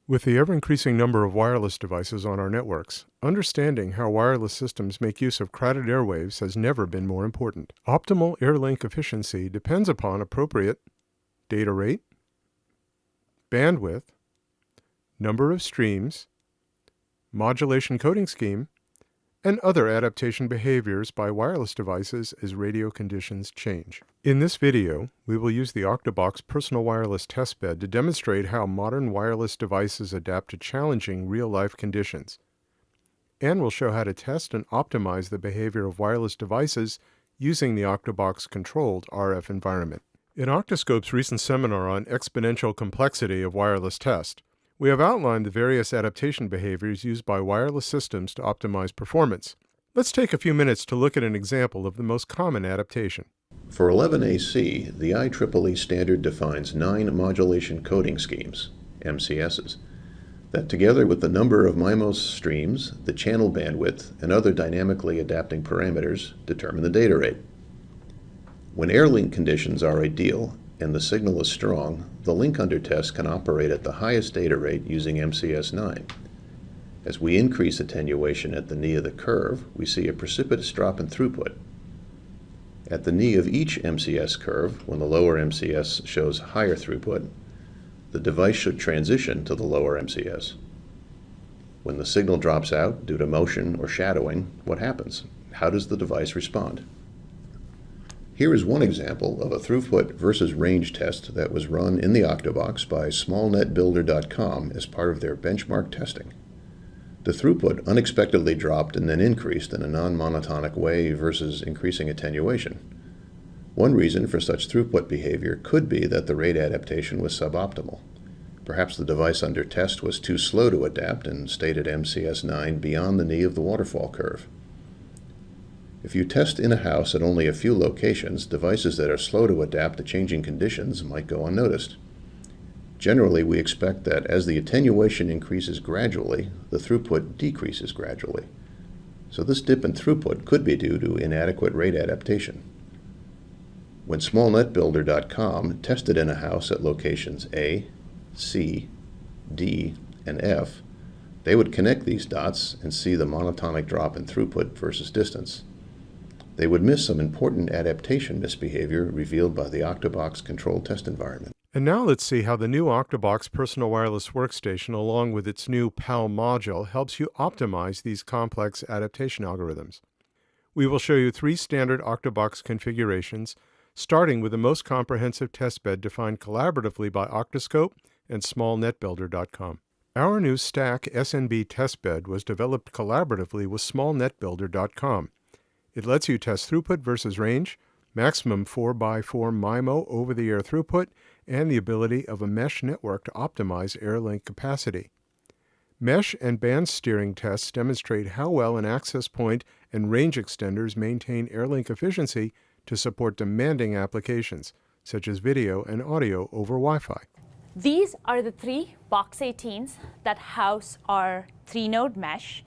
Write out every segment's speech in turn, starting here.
With the ever-increasing number of wireless devices on our networks, understanding how wireless systems make use of crowded airwaves has never been more important. Optimal Airlink efficiency depends upon appropriate data rate, bandwidth, number of streams, modulation coding scheme, and other adaptation behaviors by wireless devices as radio conditions change. In this video, we will use the octoBox Personal Wireless Testbed to demonstrate how modern wireless devices adapt to challenging real-life conditions. And we'll show how to test and optimize the behavior of wireless devices using the octoBox controlled RF environment. In octoScope's recent seminar on exponential complexity of wireless test, we have outlined the various adaptation behaviors used by wireless systems to optimize performance. Let's take a few minutes to look at an example of the most common adaptation. For 11AC, the IEEE standard defines 9 modulation coding schemes, MCSs, that together with the number of MIMO streams, the channel bandwidth, and other dynamically adapting parameters determine the data rate. When Airlink conditions are ideal and the signal is strong, the link under test can operate at the highest data rate using MCS 9. As we increase attenuation at the knee of the curve, we see a precipitous drop in throughput. At the knee of each MCS curve, when the lower MCS shows higher throughput, the device should transition to the lower MCS. When the signal drops out due to motion or shadowing, what happens? How does the device respond? Here is one example of a throughput versus range test that was run in the octoBox by smallnetbuilder.com as part of their benchmark testing. The throughput unexpectedly dropped and then increased in a non-monotonic way versus increasing attenuation. One reason for such throughput behavior could be that the rate adaptation was suboptimal. Perhaps the device under test was too slow to adapt and stayed at MCS 9 beyond the knee of the waterfall curve. If you test in a house at only a few locations, devices that are slow to adapt to changing conditions might go unnoticed. Generally, we expect that as the attenuation increases gradually, the throughput decreases gradually. So this dip in throughput could be due to inadequate rate adaptation. When smallnetbuilder.com tested in a house at locations A, C, D, and F, they would connect these dots and see the monotonic drop in throughput versus distance. They would miss some important adaptation misbehavior revealed by the octoBox controlled test environment. And now let's see how the new octoBox Personal Wireless Workstation, along with its new PAL module, helps you optimize these complex adaptation algorithms. We will show you 3 standard octoBox configurations, starting with the most comprehensive testbed defined collaboratively by octoScope and smallnetbuilder.com. Our new Stack SNB testbed was developed collaboratively with smallnetbuilder.com. It lets you test throughput versus range, maximum 4x4 MIMO over-the-air throughput, and the ability of a mesh network to optimize Airlink capacity. Mesh and band steering tests demonstrate how well an access point and range extenders maintain Airlink efficiency to support demanding applications, such as video and audio over Wi-Fi. These are the 3 Box 18s that house our 3-node mesh,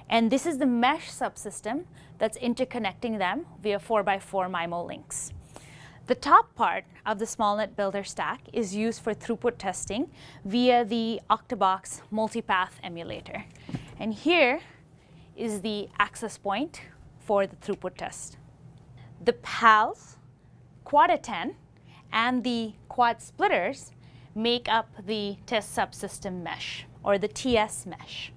and this is the mesh subsystem that's interconnecting them via 4x4 MIMO links. The top part of the SmallNetBuilder stack is used for throughput testing via the octoBox multipath emulator. And here is the access point for the throughput test. The PALs, Quad 10, and the quad splitters make up the test subsystem mesh, or the TS mesh.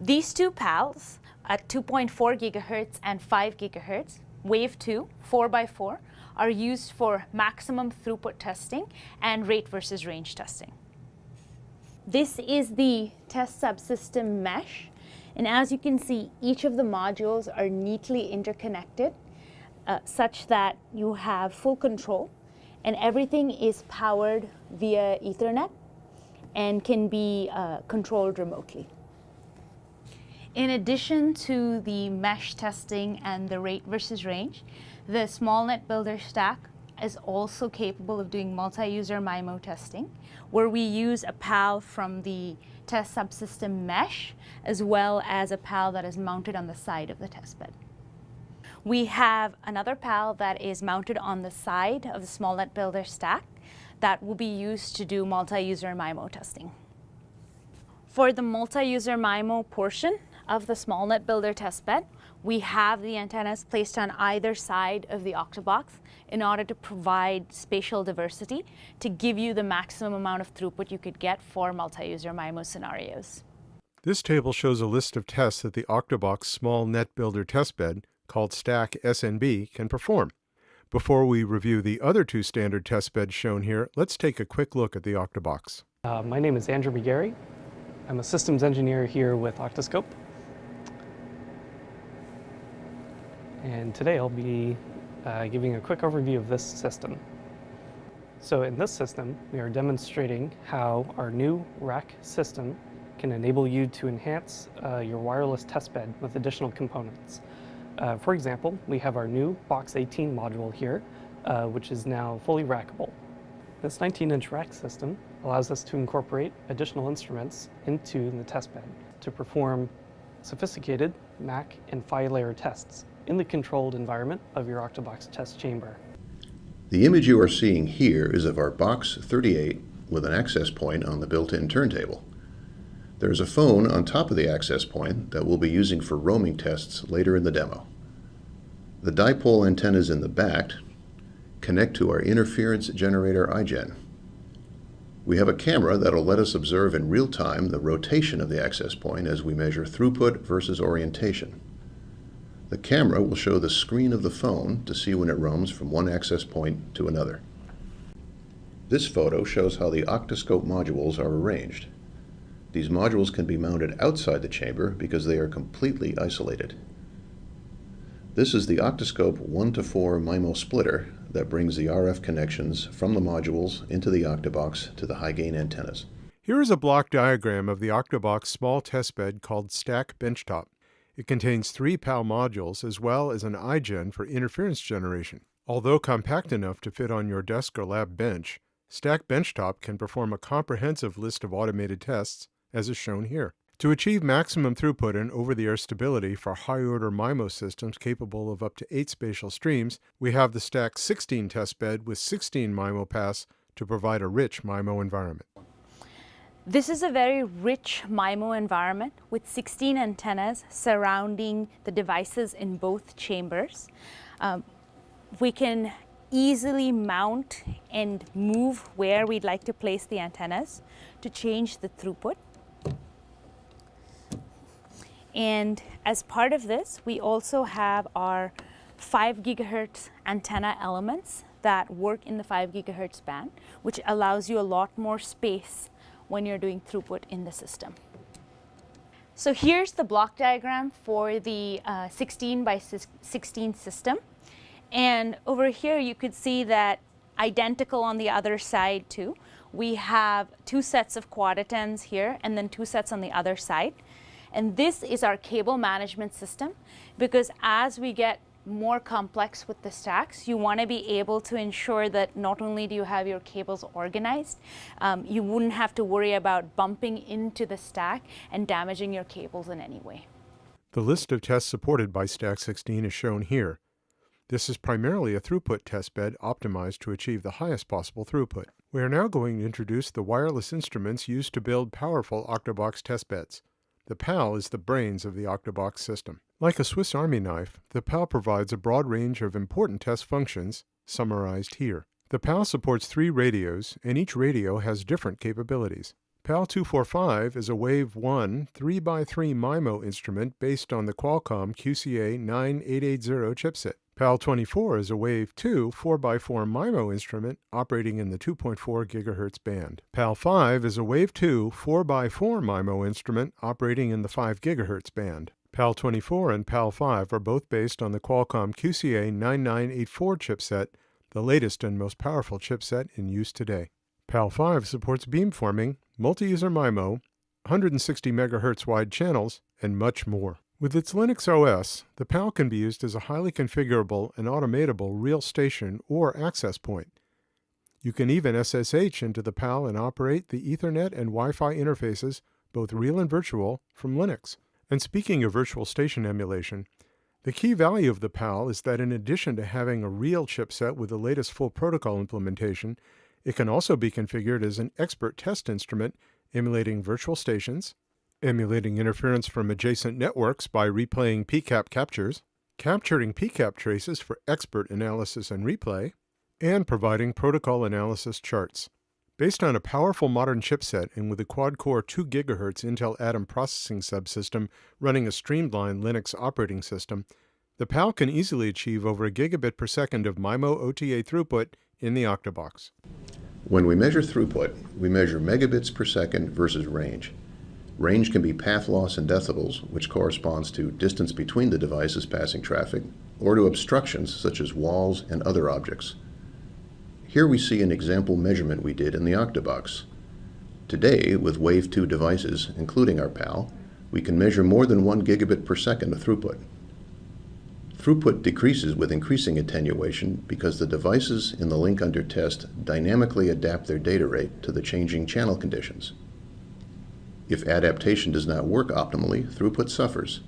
These 2 PALs at 2.4 GHz and 5 GHz, Wave 2, 4x4, are used for maximum throughput testing and rate versus range testing. This is the test subsystem mesh, and as you can see, each of the modules are neatly interconnected such that you have full control, and everything is powered via Ethernet and can be controlled remotely. In addition to the mesh testing and the rate versus range, the SmallNetBuilder stack is also capable of doing multi-user MIMO testing, where we use a PAL from the test subsystem mesh, as well as a PAL that is mounted on the side of the testbed. We have another PAL that is mounted on the side of the SmallNetBuilder stack that will be used to do multi-user MIMO testing. For the multi-user MIMO portion of the SmallNet Builder testbed, we have the antennas placed on either side of the octoBox in order to provide spatial diversity to give you the maximum amount of throughput you could get for multi-user MIMO scenarios. This table shows a list of tests that the octoBox Small Net Builder testbed, called Stack SNB, can perform. Before we review the other two standard testbeds shown here, let's take a quick look at the octoBox. My name is Andrew McGarry. I'm a systems engineer here with octoScope. And today I'll be giving a quick overview of this system. So in this system, we are demonstrating how our new rack system can enable you to enhance your wireless testbed with additional components. For example, we have our new Box 18 module here, which is now fully rackable. This 19-inch rack system allows us to incorporate additional instruments into the testbed to perform sophisticated MAC and PHY-layer tests in the controlled environment of your octoBox test chamber. The image you are seeing here is of our Box 38 with an access point on the built-in turntable. There is a phone on top of the access point that we'll be using for roaming tests later in the demo. The dipole antennas in the back connect to our interference generator iGen. We have a camera that'll let us observe in real time the rotation of the access point as we measure throughput versus orientation. The camera will show the screen of the phone to see when it roams from one access point to another. This photo shows how the octoScope modules are arranged. These modules can be mounted outside the chamber because they are completely isolated. This is the octoScope 1:4 MIMO splitter that brings the RF connections from the modules into the octoBox to the high-gain antennas. Here is a block diagram of the octoBox small testbed called Stack Benchtop. It contains 3 PAL modules as well as an iGen for interference generation. Although compact enough to fit on your desk or lab bench, Stack Benchtop can perform a comprehensive list of automated tests, as is shown here. To achieve maximum throughput and over-the-air stability for high-order MIMO systems capable of up to 8 spatial streams, we have the Stack 16 testbed with 16 MIMO paths to provide a rich MIMO environment. This is a very rich MIMO environment with 16 antennas surrounding the devices in both chambers. We can easily mount and move where we'd like to place the antennas to change the throughput. And as part of this, we also have our 5 gigahertz antenna elements that work in the 5 gigahertz band, which allows you a lot more space when you're doing throughput in the system. So here's the block diagram for the 16 by 16 system. And over here you could see that identical on the other side too. We have 2 sets of quad antennas here and then 2 sets on the other side. And this is our cable management system, because as we get more complex with the stacks, you want to be able to ensure that not only do you have your cables organized, you wouldn't have to worry about bumping into the stack and damaging your cables in any way. The list of tests supported by Stack 16 is shown here. This is primarily a throughput testbed optimized to achieve the highest possible throughput. We are now going to introduce the wireless instruments used to build powerful octoBox testbeds. The PAL is the brains of the octoBox system. Like a Swiss Army knife, the PAL provides a broad range of important test functions, summarized here. The PAL supports 3 radios, and each radio has different capabilities. PAL 245 is a Wave 1 3x3 MIMO instrument based on the Qualcomm QCA 9880 chipset. PAL 24 is a Wave 2 4x4 MIMO instrument operating in the 2.4 GHz band. PAL 5 is a Wave 2 4x4 MIMO instrument operating in the 5 GHz band. PAL 24 and PAL 5 are both based on the Qualcomm QCA 9984 chipset, the latest and most powerful chipset in use today. PAL 5 supports beamforming, multi-user MIMO, 160 MHz wide channels, and much more. With its Linux OS, the PAL can be used as a highly configurable and automatable real station or access point. You can even SSH into the PAL and operate the Ethernet and Wi-Fi interfaces, both real and virtual, from Linux. And speaking of virtual station emulation, the key value of the PAL is that in addition to having a real chipset with the latest full protocol implementation, it can also be configured as an expert test instrument emulating virtual stations, emulating interference from adjacent networks by replaying PCAP captures, capturing PCAP traces for expert analysis and replay, and providing protocol analysis charts. Based on a powerful modern chipset and with a quad-core 2 GHz Intel Atom processing subsystem running a streamlined Linux operating system, the PAL can easily achieve over a gigabit per second of mimo-ota throughput in the octoBox. When we measure throughput, we measure megabits per second versus range. Range can be path loss in decibels, which corresponds to distance between the devices passing traffic, or to obstructions such as walls and other objects. Here we see an example measurement we did in the octoBox. Today, with Wave 2 devices, including our PAL, we can measure more than 1 gigabit per second of throughput. Throughput decreases with increasing attenuation because the devices in the link under test dynamically adapt their data rate to the changing channel conditions. If adaptation does not work optimally, throughput suffers.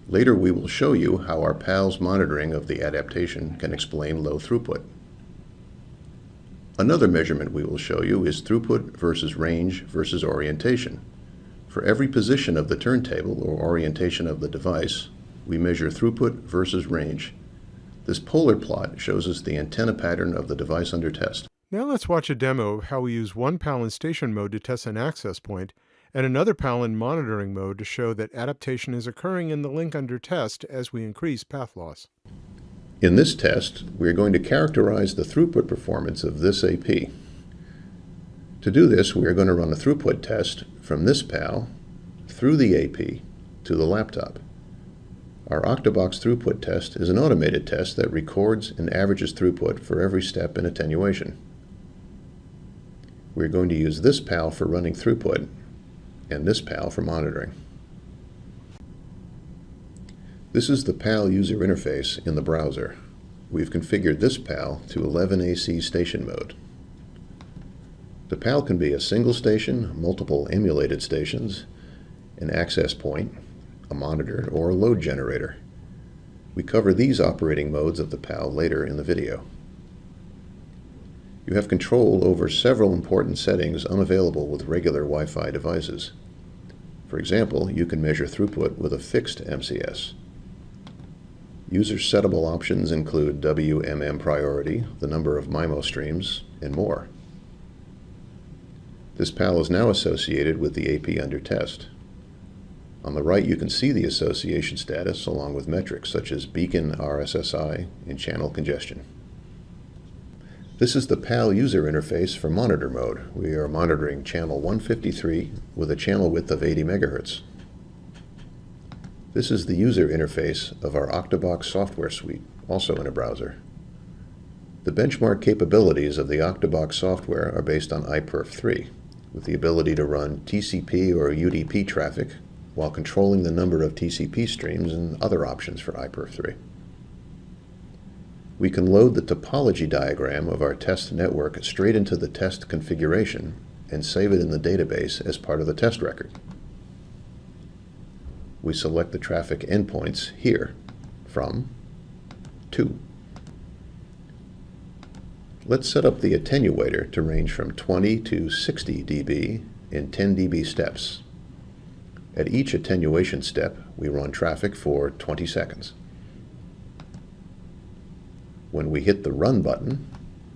Later we will show you how our PAL's monitoring of the adaptation can explain low throughput. Another measurement we will show you is throughput versus range versus orientation. For every position of the turntable or orientation of the device, we measure throughput versus range. This polar plot shows us the antenna pattern of the device under test. Now let's watch a demo of how we use one PAL in station mode to test an access point and another PAL in monitoring mode to show that adaptation is occurring in the link under test as we increase path loss. In this test, we are going to characterize the throughput performance of this AP. To do this, we are going to run a throughput test from this PAL through the AP to the laptop. Our octoBox throughput test is an automated test that records and averages throughput for every step in attenuation. We're going to use this PAL for running throughput and this PAL for monitoring. This is the PAL user interface in the browser. We've configured this PAL to 11AC station mode. The PAL can be a single station, multiple emulated stations, an access point, a monitor, or a load generator. We cover these operating modes of the PAL later in the video. You have control over several important settings unavailable with regular Wi-Fi devices. For example, you can measure throughput with a fixed MCS. User settable options include WMM priority, the number of MIMO streams, and more. This PAL is now associated with the AP under test. On the right, you can see the association status along with metrics such as beacon RSSI and channel congestion. This is the PAL user interface for monitor mode. We are monitoring channel 153 with a channel width of 80 MHz. This is the user interface of our octoBox software suite, also in a browser. The benchmark capabilities of the octoBox software are based on iPerf3, with the ability to run TCP or UDP traffic while controlling the number of TCP streams and other options for iPerf3. We can load the topology diagram of our test network straight into the test configuration and save it in the database as part of the test record. We select the traffic endpoints here, from, to. Let's set up the attenuator to range from 20 to 60 dB in 10 dB steps. At each attenuation step, we run traffic for 20 seconds. When we hit the Run button,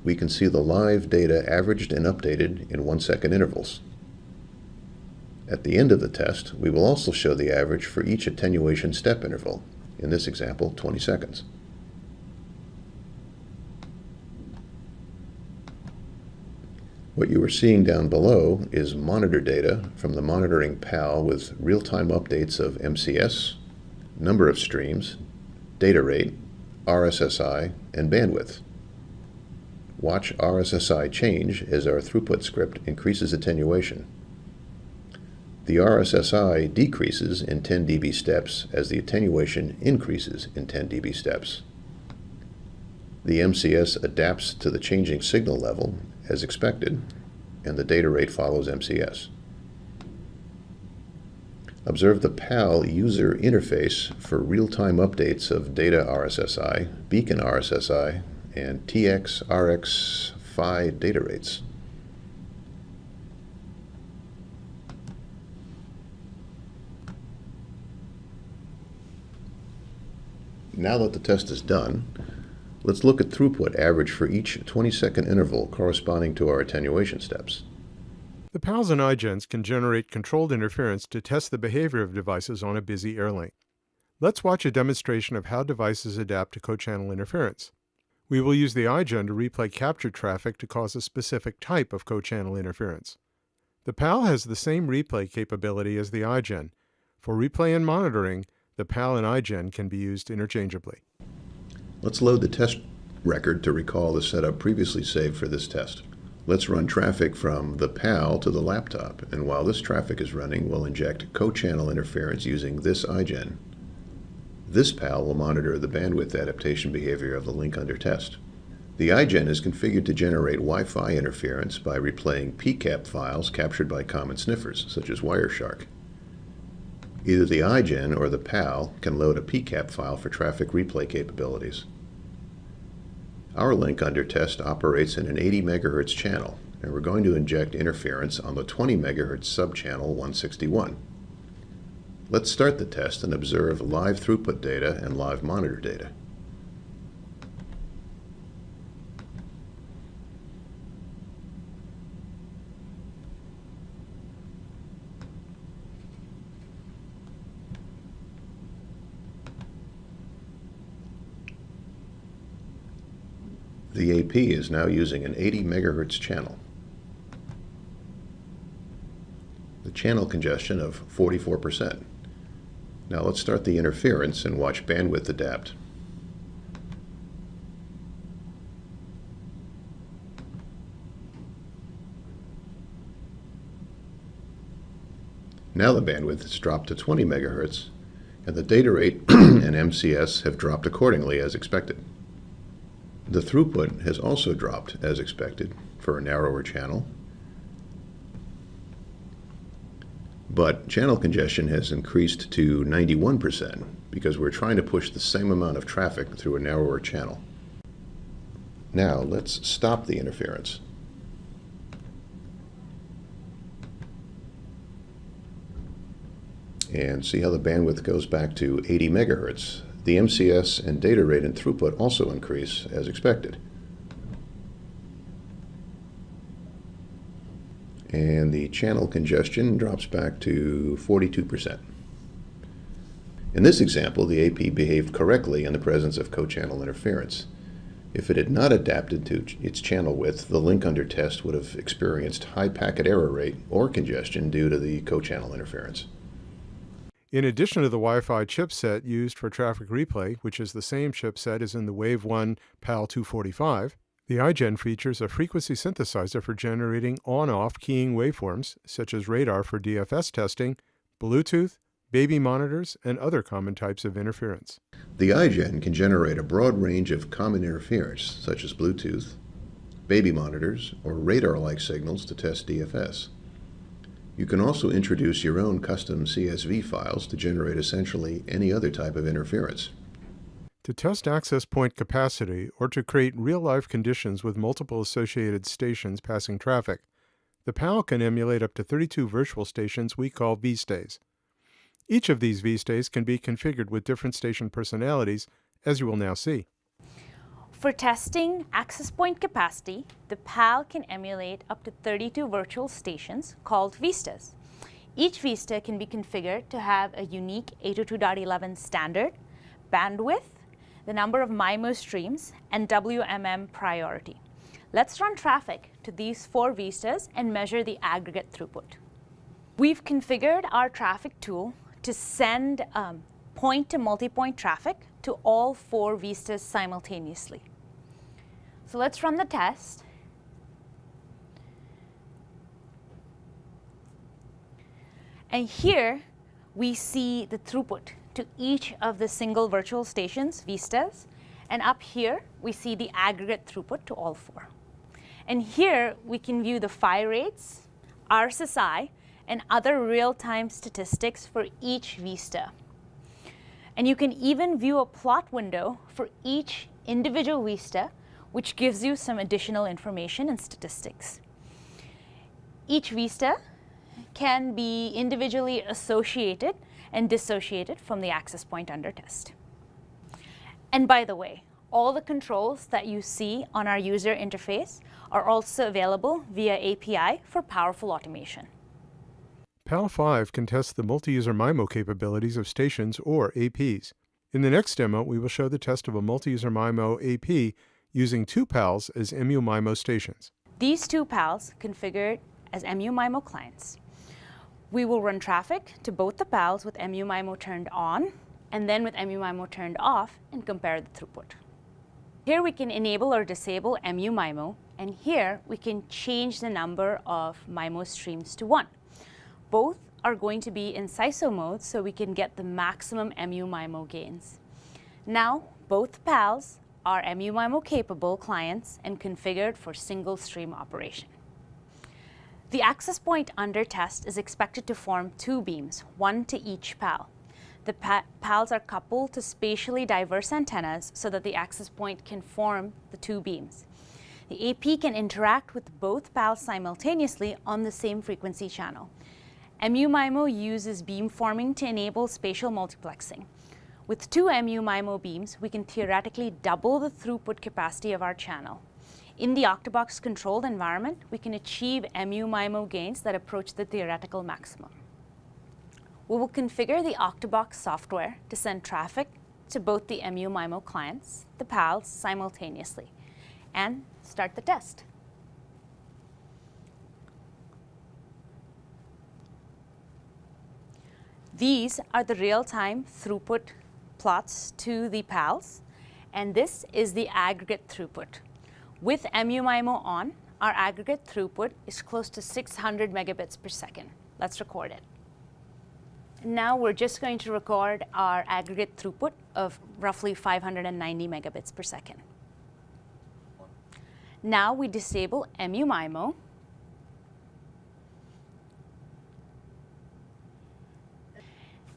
we can see the live data averaged and updated in 1-second intervals. At the end of the test, we will also show the average for each attenuation step interval, in this example, 20 seconds. What you are seeing down below is monitor data from the monitoring PAL with real-time updates of MCS, number of streams, data rate, RSSI, and bandwidth. Watch RSSI change as our throughput script increases attenuation. The RSSI decreases in 10 dB steps as the attenuation increases in 10 dB steps. The MCS adapts to the changing signal level as expected, and the data rate follows MCS. Observe the PAL user interface for real-time updates of data RSSI, beacon RSSI, and TX, RX, PHY data rates. Now that the test is done, let's look at throughput average for each 20-second interval corresponding to our attenuation steps. The PALs and iGens can generate controlled interference to test the behavior of devices on a busy Airlink. Let's watch a demonstration of how devices adapt to co-channel interference. We will use the iGen to replay captured traffic to cause a specific type of co-channel interference. The PAL has the same replay capability as the iGen. For replay and monitoring, the PAL and iGen can be used interchangeably. Let's load the test record to recall the setup previously saved for this test. Let's run traffic from the PAL to the laptop, and while this traffic is running, we'll inject co-channel interference using this iGen. This PAL will monitor the bandwidth adaptation behavior of the link under test. The iGen is configured to generate Wi-Fi interference by replaying PCAP files captured by common sniffers, such as Wireshark. Either the iGen or the PAL can load a PCAP file for traffic replay capabilities. Our link under test operates in an 80 MHz channel, and we're going to inject interference on the 20 MHz subchannel 161. Let's start the test and observe live throughput data and live monitor data. The AP is now using an 80 MHz channel. The channel congestion of 44%. Now let's start the interference and watch bandwidth adapt. Now the bandwidth has dropped to 20 MHz, and the data rate and MCS have dropped accordingly as expected. The throughput has also dropped as expected for a narrower channel, but channel congestion has increased to 91% because we're trying to push the same amount of traffic through a narrower channel. Now let's stop the interference. And see how the bandwidth goes back to 80 MHz. The MCS and data rate and throughput also increase as expected. And the channel congestion drops back to 42%. In this example, the AP behaved correctly in the presence of co-channel interference. If it had not adapted to its channel width, the link under test would have experienced high packet error rate or congestion due to the co-channel interference. In addition to the Wi-Fi chipset used for traffic replay, which is the same chipset as in the Wave 1 PAL 245, the iGen features a frequency synthesizer for generating on-off keying waveforms, such as radar for DFS testing, Bluetooth, baby monitors, and other common types of interference. The iGen can generate a broad range of common interference, such as Bluetooth, baby monitors, or radar-like signals to test DFS. You can also introduce your own custom CSV files to generate essentially any other type of interference. To test access point capacity or to create real-life conditions with multiple associated stations passing traffic, the PAL can emulate up to 32 virtual stations we call vStays. Each of these vStays can be configured with different station personalities, as you will now see. For testing access point capacity, the PAL can emulate up to 32 virtual stations called vistas. Each vista can be configured to have a unique 802.11 standard, bandwidth, the number of MIMO streams, and WMM priority. Let's run traffic to these 4 vistas and measure the aggregate throughput. We've configured our traffic tool to send point to multi-point traffic to all 4 vistas simultaneously. So let's run the test. And here we see the throughput to each of the single virtual stations, vistas. And up here we see the aggregate throughput to all 4. And here we can view the phi rates, RSSI, and other real-time statistics for each vista. And you can even view a plot window for each individual vista, which gives you some additional information and statistics. Each vista can be individually associated and dissociated from the access point under test. And by the way, all the controls that you see on our user interface are also available via API for powerful automation. PAL 5 can test the multi-user MIMO capabilities of stations or APs. In the next demo, we will show the test of a multi-user MIMO AP using two PALs as mu-MIMO stations. These two PALs configured as mu-MIMO clients. We will run traffic to both the PALs with mu-MIMO turned on and then with mu-MIMO turned off and compare the throughput. Here we can enable or disable mu-MIMO, and here we can change the number of MIMO streams to 1. Both are going to be in SISO mode so we can get the maximum mu-MIMO gains. Now, both PALs are mu-MIMO capable clients and configured for single stream operation. The access point under test is expected to form two beams, one to each PAL. The PALs are coupled to spatially diverse antennas so that the access point can form the two beams. The AP can interact with both PALs simultaneously on the same frequency channel. mu-MIMO uses beamforming to enable spatial multiplexing. With two mu-MIMO beams, we can theoretically double the throughput capacity of our channel. In the octoBox controlled environment, we can achieve mu-MIMO gains that approach the theoretical maximum. We will configure the octoBox software to send traffic to both the mu-MIMO clients, the PALs, simultaneously, and start the test. These are the real-time throughput plots to the PALs, and this is the aggregate throughput. With mu-MIMO on, our aggregate throughput is close to 600 megabits per second. Let's record it. Now we're just going to record our aggregate throughput of roughly 590 megabits per second. Now we disable mu-MIMO.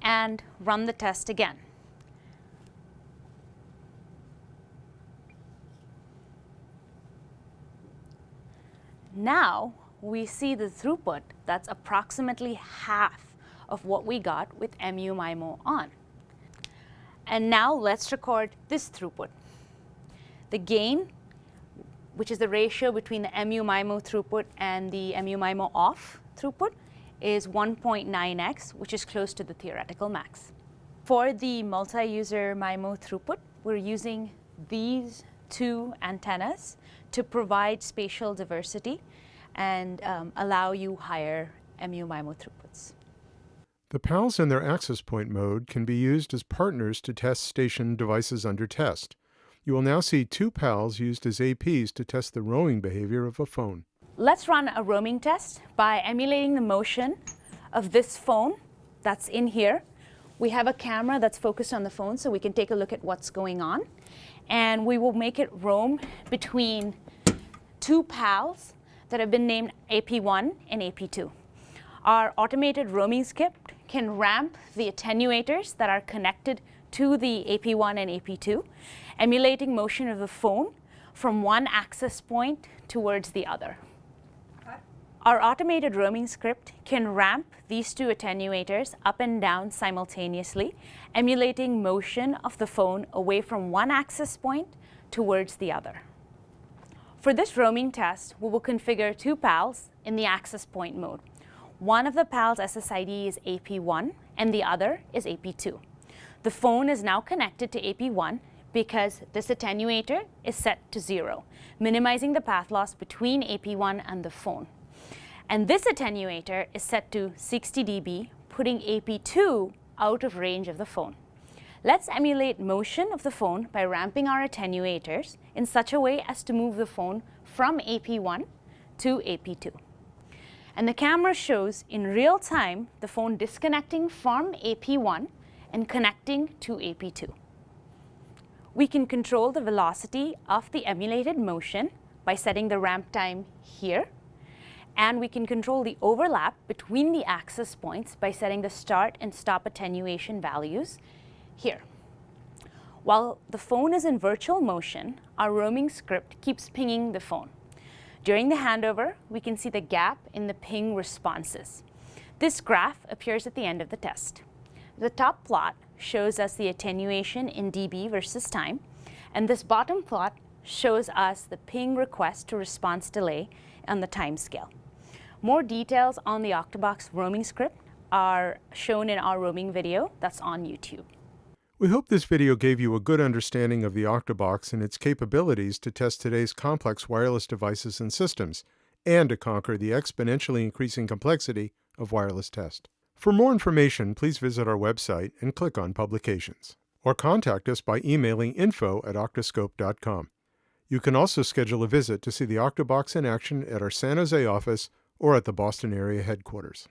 And run the test again. Now we see the throughput that's approximately half of what we got with mu-MIMO on. And now let's record this throughput. The gain, which is the ratio between the mu-MIMO throughput and the mu-MIMO off throughput, is 1.9x, which is close to the theoretical max. For the multi-user MIMO throughput, we're using these two antennas to provide spatial diversity and allow you higher mu-MIMO throughputs. The PALs in their access point mode can be used as partners to test station devices under test. You will now see two PALs used as APs to test the roaming behavior of a phone. Let's run a roaming test by emulating the motion of this phone that's in here. We have a camera that's focused on the phone so we can take a look at what's going on. And we will make it roam between two PALs that have been named AP1 and AP2. Our automated roaming script can ramp the attenuators that are connected to the AP1 and AP2, emulating motion of the phone from one access point towards the other. Our automated roaming script can ramp these two attenuators up and down simultaneously, emulating motion of the phone away from one access point towards the other. For this roaming test, we will configure two PALs in the access point mode. One of the PALs SSID is AP1 and the other is AP2. The phone is now connected to AP1 because this attenuator is set to 0, minimizing the path loss between AP1 and the phone. And this attenuator is set to 60 dB, putting AP2 out of range of the phone. Let's emulate motion of the phone by ramping our attenuators in such a way as to move the phone from AP1 to AP2. And the camera shows in real time the phone disconnecting from AP1 and connecting to AP2. We can control the velocity of the emulated motion by setting the ramp time here. And we can control the overlap between the access points by setting the start and stop attenuation values here. While the phone is in virtual motion, our roaming script keeps pinging the phone. During the handover, we can see the gap in the ping responses. This graph appears at the end of the test. The top plot shows us the attenuation in dB versus time, and this bottom plot shows us the ping request to response delay on the time scale. More details on the octoBox roaming script are shown in our roaming video that's on YouTube. We hope this video gave you a good understanding of the octoBox and its capabilities to test today's complex wireless devices and systems, and to conquer the exponentially increasing complexity of wireless test. For more information, please visit our website and click on Publications, or contact us by emailing info@octoscope.com. You can also schedule a visit to see the octoBox in action at our San Jose office or at the Boston area headquarters.